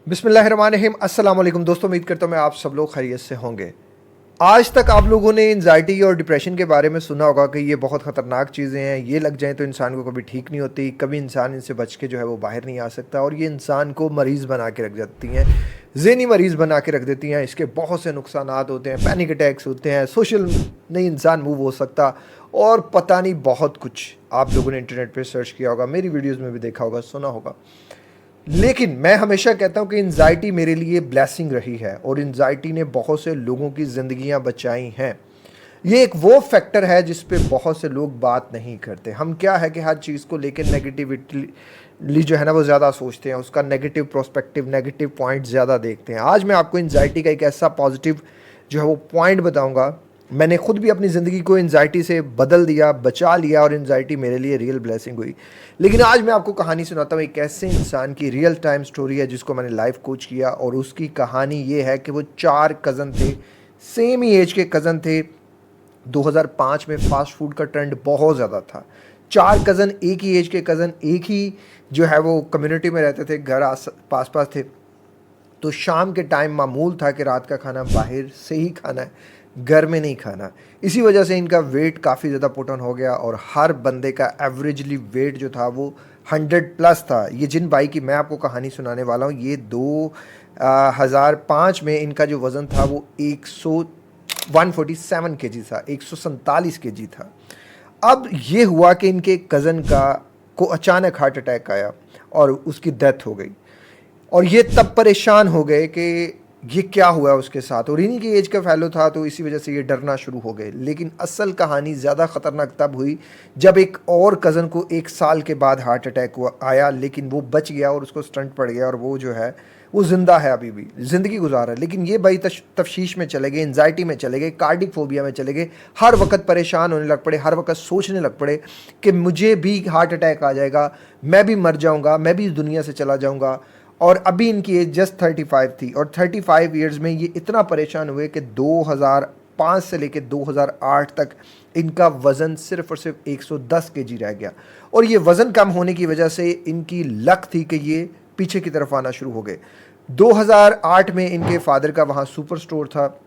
बिस्मिल्लाहिर्रहमानिर्रहीम। अस्सलाम वालेकुम दोस्तों, उम्मीद करता हूँ मैं आप सब लोग खैरियत से होंगे। आज तक आप लोगों ने एंजाइटी और डिप्रेशन के बारे में सुना होगा कि ये बहुत ख़तरनाक चीज़ें हैं, ये लग जाएँ तो इंसान को कभी ठीक नहीं होती, कभी इंसान इनसे बच के जो है वो बाहर नहीं आ सकता और ये इंसान को मरीज़ बना के रख जाती हैं, ज़हनी मरीज़ बना के रख देती हैं। इसके बहुत से नुकसानात होते हैं, पैनिक अटैक्स होते हैं, सोशल नहीं इंसान मूव हो सकता और पता नहीं बहुत कुछ आप लोगों ने इंटरनेट पे सर्च किया होगा, मेरी वीडियोज़ में भी देखा होगा, सुना होगा। लेकिन मैं हमेशा कहता हूँ कि एंजाइटी मेरे लिए ब्लेसिंग रही है और एंजाइटी ने बहुत से लोगों की ज़िंदगियाँ बचाई हैं। ये एक वो फैक्टर है जिस पे बहुत से लोग बात नहीं करते। हम क्या है कि हर चीज़ को लेकर नेगेटिविटी जो है ना वो ज़्यादा सोचते हैं, उसका नेगेटिव प्रोस्पेक्टिव, नेगेटिव पॉइंट ज़्यादा देखते हैं। आज मैं आपको एंजाइटी का एक ऐसा पॉजिटिव जो है वो पॉइंट बताऊँगा। मैंने खुद भी अपनी ज़िंदगी को एंजाइटी से बदल दिया, बचा लिया और एंजाइटी मेरे लिए रियल ब्लेसिंग हुई। लेकिन आज मैं आपको कहानी सुनाता हूँ, एक ऐसे इंसान की रियल टाइम स्टोरी है जिसको मैंने लाइफ कोच किया और उसकी कहानी ये है कि वो 4 कज़न थे, सेम ही एज के कज़न थे। 2005 में फ़ास्ट फूड का ट्रेंड बहुत ज़्यादा था। 4 कज़न, एक ही एज के कज़न, एक ही जो है वो कम्युनिटी में रहते थे, घर पास-पास थे। तो शाम के टाइम मामूल था कि रात का खाना बाहर से ही खाना है, घर में नहीं खाना। इसी वजह से इनका वेट काफ़ी ज़्यादा पुट ऑन हो गया और हर बंदे का एवरेजली वेट जो था वो 100 प्लस था। ये जिन भाई की मैं आपको कहानी सुनाने वाला हूँ, ये 2005 में इनका जो वज़न था वो 147 केजी था, 147 केजी था। अब ये हुआ कि इनके कज़न को अचानक हार्ट अटैक आया और उसकी डेथ हो गई और ये तब परेशान हो गए कि ये क्या हुआ उसके साथ और इन्हीं की एज का फैलो था, तो इसी वजह से ये डरना शुरू हो गए। लेकिन असल कहानी ज़्यादा ख़तरनाक तब हुई जब एक और कज़न को 1 साल के बाद हार्ट अटैक आया, लेकिन वो बच गया और उसको स्टंट पड़ गया और वो जो है वो ज़िंदा है, अभी भी ज़िंदगी गुजार रहा है। लेकिन ये भाई तफशीश में चले गए, एंजाइटी में चले गए, कार्डिक फोबिया में चले गए, हर वक्त परेशान होने लग पड़े, हर वक्त सोचने लग पड़े कि मुझे भी हार्ट अटैक आ जाएगा, मैं भी मर जाऊँगा, मैं भी इस दुनिया से चला जाऊँगा। और अभी इनकी एज जस्ट 35 थी और 35 ईयर्स में ये इतना परेशान हुए कि 2005 से लेकर 2008 तक इनका वज़न सिर्फ और सिर्फ 110 केजी रह गया। और ये वज़न कम होने की वजह से इनकी लक थी कि ये पीछे की तरफ आना शुरू हो गए। 2008 में इनके फादर का वहाँ सुपर स्टोर था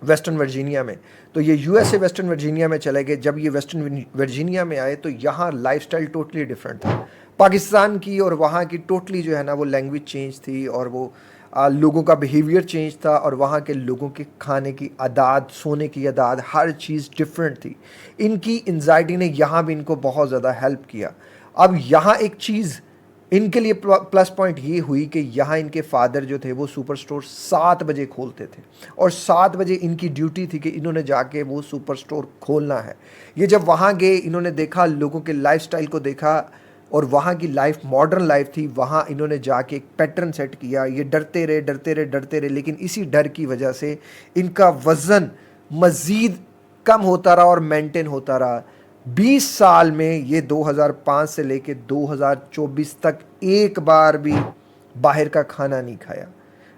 वेस्टर्न वर्जीनिया में, तो ये यूएसए वेस्टर्न वर्जीनिया में चले गए। जब ये वेस्टर्न वर्जीनिया में आए तो यहाँ लाइफस्टाइल टोटली डिफरेंट था पाकिस्तान की, और वहाँ की टोटली जो है ना वो लैंग्वेज चेंज थी और वो लोगों का बिहेवियर चेंज था और वहाँ के लोगों के खाने की आदत, सोने की आदत, हर चीज़ डिफरेंट थी। इनकी एंजाइटी ने यहाँ भी इनको बहुत ज़्यादा हेल्प किया। अब यहाँ एक चीज़ इनके लिए प्लस पॉइंट ये हुई कि यहाँ इनके फादर जो थे वो सुपर स्टोर 7 बजे खोलते थे और 7 बजे इनकी ड्यूटी थी कि इन्होंने जाके वो सुपर स्टोर खोलना है। ये जब वहाँ गए, इन्होंने देखा, लोगों के लाइफस्टाइल को देखा और वहाँ की लाइफ मॉडर्न लाइफ थी। वहाँ इन्होंने जाके एक पैटर्न सेट किया। ये डरते रहे, डरते रहे, डरते रहे, लेकिन इसी डर की वजह से इनका वज़न मज़ीद कम होता रहा और मेंटेन होता रहा। 20 साल में ये 2005 से लेके 2024 तक एक बार भी बाहर का खाना नहीं खाया।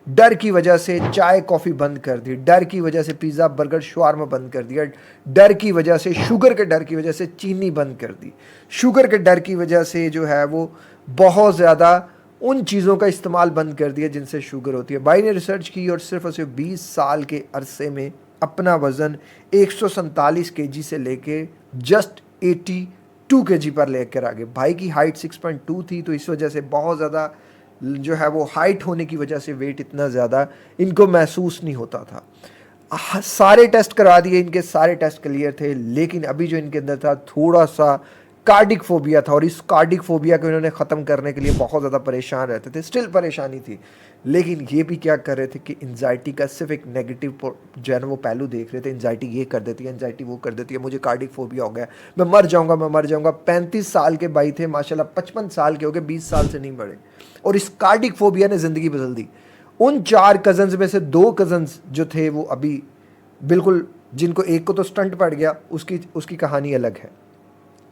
डर की वजह से चाय कॉफ़ी बंद कर दी, डर की वजह से पिज़्ज़ा बर्गर शवारमा बंद कर दिया, डर की वजह से, शुगर के डर की वजह से चीनी बंद कर दी, शुगर के डर की वजह से जो है वो बहुत ज़्यादा उन चीज़ों का इस्तेमाल बंद कर दिया जिनसे शुगर होती है। भाई ने रिसर्च की और सिर्फ 20 साल के अरसे में अपना वज़न 147 केजी से लेके जस्ट 82 केजी पर लेकर आ गए। भाई की हाइट 6.2 थी, तो इस वजह से बहुत ज़्यादा जो है वो हाइट होने की वजह से वेट इतना ज़्यादा इनको महसूस नहीं होता था। सारे टेस्ट करा दिए, इनके सारे टेस्ट क्लियर थे, लेकिन अभी जो इनके अंदर था थोड़ा सा कार्डिक फोबिया था और इस कार्डिक फोबिया को इन्होंने ख़त्म करने के लिए बहुत ज़्यादा परेशान रहते थे। स्टिल परेशानी थी, लेकिन ये भी क्या कर रहे थे कि एंजाइटी का सिर्फ एक नेगेटिव जो है ना वो पहलू देख रहे थे। एंजाइटी ये कर देती है, एंजाइटी वो कर देती है, मुझे कार्डिक फोबिया हो गया, मैं मर जाऊँगा, मैं मर जाऊँगा। 35 साल के भाई थे, माशाल्लाह 55 साल के हो गए, 20 साल से नहीं बढ़े और इस कार्डिक फोबिया ने ज़िंदगी बदल दी। उन 4 कज़न्स में से 2 कज़न्स जो थे वो अभी बिल्कुल, जिनको एक को तो स्टंट पड़ गया, उसकी कहानी अलग है,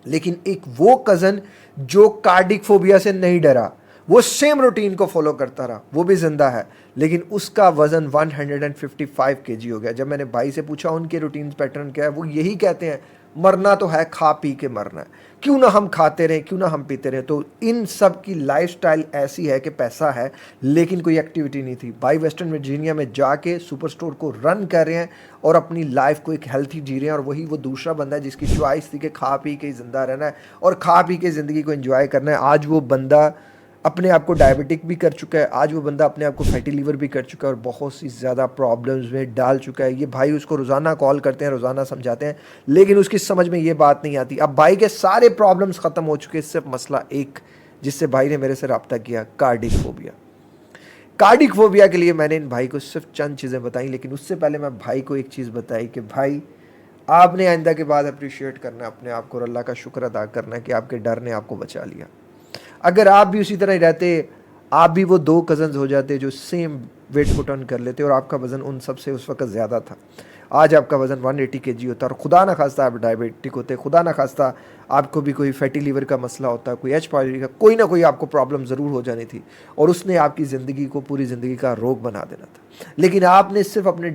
लेकिन एक वो कज़न जो कार्डिक फोबिया से नहीं डरा, वो सेम रूटीन को फॉलो करता रहा, वो भी ज़िंदा है, लेकिन उसका वज़न 155 केजी हो गया। जब मैंने भाई से पूछा उनके रूटीन पैटर्न क्या है, वो यही कहते हैं मरना तो है, खा पी के मरना है, क्यों ना हम खाते रहें, क्यों ना हम पीते रहें। तो इन सब की लाइफस्टाइल ऐसी है कि पैसा है लेकिन कोई एक्टिविटी नहीं थी। भाई वेस्टर्न वर्जीनिया में जाके सुपर स्टोर को रन कर रहे हैं और अपनी लाइफ को एक हेल्थी जी रहे हैं। और वही वो दूसरा बंदा है जिसकी चॉइस थी कि खा पी के ज़िंदा रहना है और खा पी के ज़िंदगी को एंजॉय करना है। आज वो बंदा अपने आप को डायबिटिक भी कर चुका है, आज वो बंदा अपने आप को फैटी लीवर भी कर चुका है और बहुत सी ज़्यादा प्रॉब्लम्स में डाल चुका है। ये भाई उसको रोज़ाना कॉल करते हैं, रोज़ाना समझाते हैं, लेकिन उसकी समझ में ये बात नहीं आती। अब भाई के सारे प्रॉब्लम्स ख़त्म हो चुके हैं, सिर्फ मसला एक जिससे भाई ने मेरे से रब्ता किया, कार्डिक फोबिया। कार्डिक फोबिया के लिए मैंने इन भाई को सिर्फ चंद चीज़ें बताई, लेकिन उससे पहले मैं भाई को एक चीज़ बताई कि भाई आपने आइंदा के बाद अप्रिशिएट करना है अपने आप को और अल्लाह का शुक्र अदा करना है कि आपके डर ने आपको बचा लिया। अगर आप भी उसी तरह ही रहते, आप भी वो दो कज़न्स हो जाते जो सेम वेट पुट ऑन कर लेते और आपका वज़न उन सब से उस वक्त ज़्यादा था। आज आपका वज़न 180 kg होता और खुदा ना खास्ता आप डायबिटिक होते, खुदा ना खास्ता आपको भी कोई फैटी लीवर का मसला होता, कोई एच पायरी का, कोई ना कोई आपको प्रॉब्लम ज़रूर हो जानी थी और उसने आपकी ज़िंदगी को पूरी ज़िंदगी का रोग बना देना था। लेकिन आपने सिर्फ अपने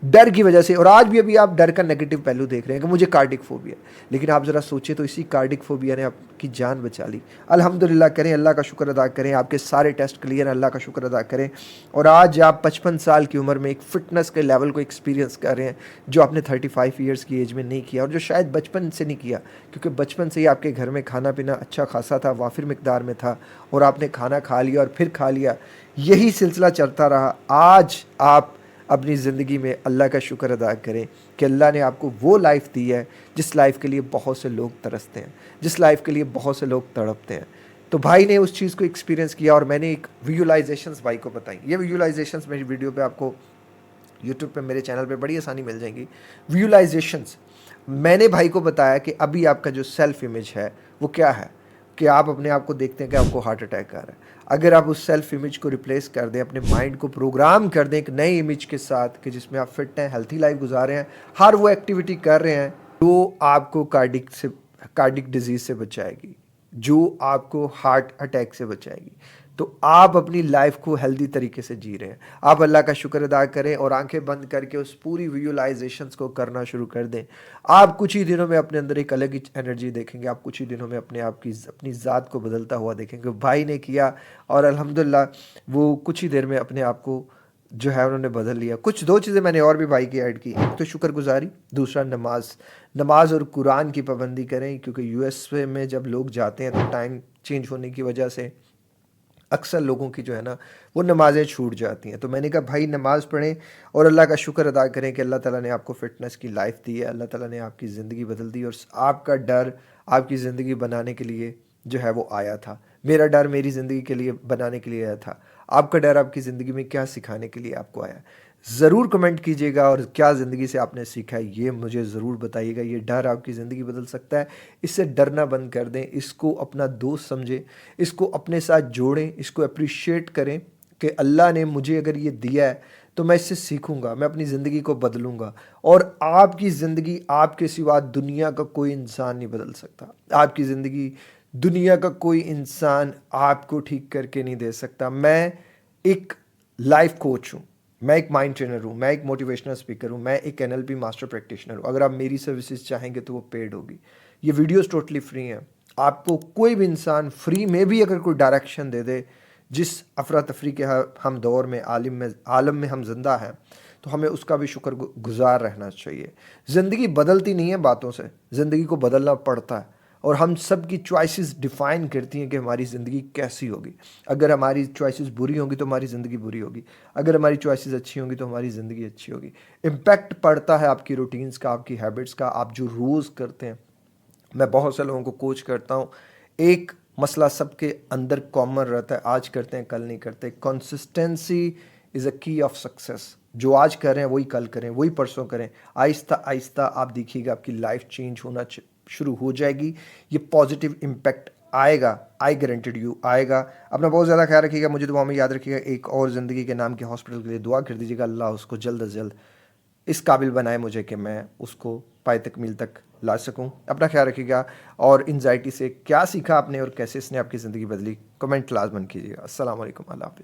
डर की वजह से, और आज भी अभी आप डर का नेगेटिव पहलू देख रहे हैं कि मुझे कार्डिक फोबिया, लेकिन आप ज़रा सोचिए तो इसी कार्डिक फोबिया ने आपकी जान बचा ली। अल्हम्दुलिल्लाह करें, अल्लाह का शुक्र अदा करें, आपके सारे टेस्ट क्लियर हैं, अल्लाह का शुक्र अदा करें। और आज आप 55 साल की उम्र में एक फ़िटनेस के लेवल को एक्सपीरियंस कर रहे हैं जो आपने 35 ईयर्स की एज में नहीं किया और जो शायद बचपन से नहीं किया, क्योंकि बचपन से ही आपके घर में खाना पीना अच्छा खासा था, वाफिर मिकदार में था और आपने खाना खा लिया और फिर खा लिया, यही सिलसिला चलता रहा। आज आप अपनी ज़िंदगी में अल्लाह का शुक्र अदा करें कि अल्लाह ने आपको वो लाइफ दी है जिस लाइफ के लिए बहुत से लोग तरसते हैं, जिस लाइफ के लिए बहुत से लोग तड़पते हैं। तो भाई ने उस चीज़ को एक्सपीरियंस किया और मैंने एक विजुअलाइजेशंस भाई को बताई। ये विजुअलाइजेशंस मेरी वीडियो पे आपको यूट्यूब पे मेरे चैनल पे बड़ी आसानी मिल जाएंगी। विजुअलाइजेशंस मैंने भाई को बताया कि अभी आपका जो सेल्फ इमेज है वो क्या है, कि आप अपने आप को देखते हैं कि आपको हार्ट अटैक आ रहा है। अगर आप उस सेल्फ इमेज को रिप्लेस कर दें, अपने माइंड को प्रोग्राम कर दें एक नई इमेज के साथ कि जिसमें आप फिट हैं, हेल्थी लाइफ गुजार रहे हैं, हर वो एक्टिविटी कर रहे हैं जो आपको कार्डिक डिजीज़ से बचाएगी, जो आपको हार्ट अटैक से बचाएगी, तो आप अपनी लाइफ को हेल्दी तरीके से जी रहे हैं। आप अल्लाह का शुक्र अदा करें और आंखें बंद करके उस पूरी विजुअलाइजेशंस को करना शुरू कर दें। आप कुछ ही दिनों में अपने अंदर एक अलग ही एनर्जी देखेंगे, आप कुछ ही दिनों में अपने आप की अपनी ज़ात को बदलता हुआ देखेंगे। भाई ने किया और अल्हम्दुलिल्लाह वो कुछ ही देर में अपने आप को जो है उन्होंने बदल लिया। कुछ दो चीज़ें मैंने और भी भाई की ऐड की, एक तो शुक्रगुजारी, दूसरा नमाज और कुरान की पाबंदी करें, क्योंकि यूएस में जब लोग जाते हैं तो टाइम चेंज होने की वजह से अक्सर लोगों की जो है ना वो नमाज़ें छूट जाती हैं। तो मैंने कहा भाई नमाज़ पढ़ें और अल्लाह का शुक्र अदा करें कि अल्लाह ताला ने आपको फ़िटनेस की लाइफ दी है, अल्लाह ताला ने आपकी ज़िंदगी बदल दी और आपका डर आपकी ज़िंदगी बनाने के लिए जो है वो आया था। मेरा डर मेरी ज़िंदगी के लिए बनाने के लिए आया था, आपका डर आपकी ज़िंदगी में क्या सिखाने के लिए आपको आया। ज़रूर कमेंट कीजिएगा और क्या ज़िंदगी से आपने सीखा है ये मुझे ज़रूर बताइएगा। ये डर आपकी ज़िंदगी बदल सकता है, इससे डरना बंद कर दें, इसको अपना दोस्त समझें, इसको अपने साथ जोड़ें, इसको अप्रिशिएट करें कि अल्लाह ने मुझे अगर ये दिया है तो मैं इससे सीखूंगा, मैं अपनी ज़िंदगी को बदलूंगा। और आपकी ज़िंदगी आपके सिवा दुनिया का कोई इंसान नहीं बदल सकता। आपकी ज़िंदगी दुनिया का कोई इंसान आपको ठीक करके नहीं दे सकता। मैं एक लाइफ कोच हूँ, मैं एक माइंड ट्रेनर हूँ, मैं एक मोटिवेशनल स्पीकर हूँ, मैं एक NLP मास्टर प्रैक्टिशनर हूँ। अगर आप मेरी सर्विसेज चाहेंगे तो वो पेड होगी। ये वीडियोस टोटली फ्री हैं। आपको कोई भी इंसान फ्री में भी अगर कोई डायरेक्शन दे दे, जिस अफरा तफरी के हम दौर में आलम में हम जिंदा हैं, तो हमें उसका भी शुक्र गुजार रहना चाहिए। ज़िंदगी बदलती नहीं है बातों से, ज़िंदगी को बदलना पड़ता है और हम सब की चॉइसेस डिफ़ाइन करती हैं कि हमारी ज़िंदगी कैसी होगी। अगर हमारी चॉइसेस बुरी होंगी तो हमारी ज़िंदगी बुरी होगी, अगर हमारी चॉइसेस अच्छी होंगी तो हमारी ज़िंदगी अच्छी होगी। इम्पैक्ट पड़ता है आपकी रूटीन्स का, आपकी हैबिट्स का, आप जो रोज़ करते हैं। मैं बहुत से लोगों को कोच करता हूँ, एक मसला सबके अंदर कॉमन रहता है, आज करते हैं कल नहीं करते। कंसिस्टेंसी इज़ अ की ऑफ सक्सेस। जो आज कर रहे हैं वही कल करें, वही परसों करें। आहिस्ता आहिस्ता आप देखिएगा आपकी लाइफ चेंज होना शुरू हो जाएगी। ये पॉजिटिव इम्पैक्ट आएगा, आई गारंटेड यू आएगा। अपना बहुत ज़्यादा ख्याल रखिएगा, मुझे दुआ में याद रखिएगा। एक और ज़िंदगी के नाम के हॉस्पिटल के लिए दुआ कर दीजिएगा, अल्लाह उसको जल्द अज जल्द इस काबिल बनाए मुझे कि मैं उसको पाए तकमील तक ला सकूं। अपना ख्याल रखिएगा। और एंजाइटी से क्या सीखा आपने और कैसे इसने आपकी ज़िंदगी बदली, कमेंट लाजमन कीजिएगा। अस्सलाम वालेकुम, अल्लाह हाफ़िज़।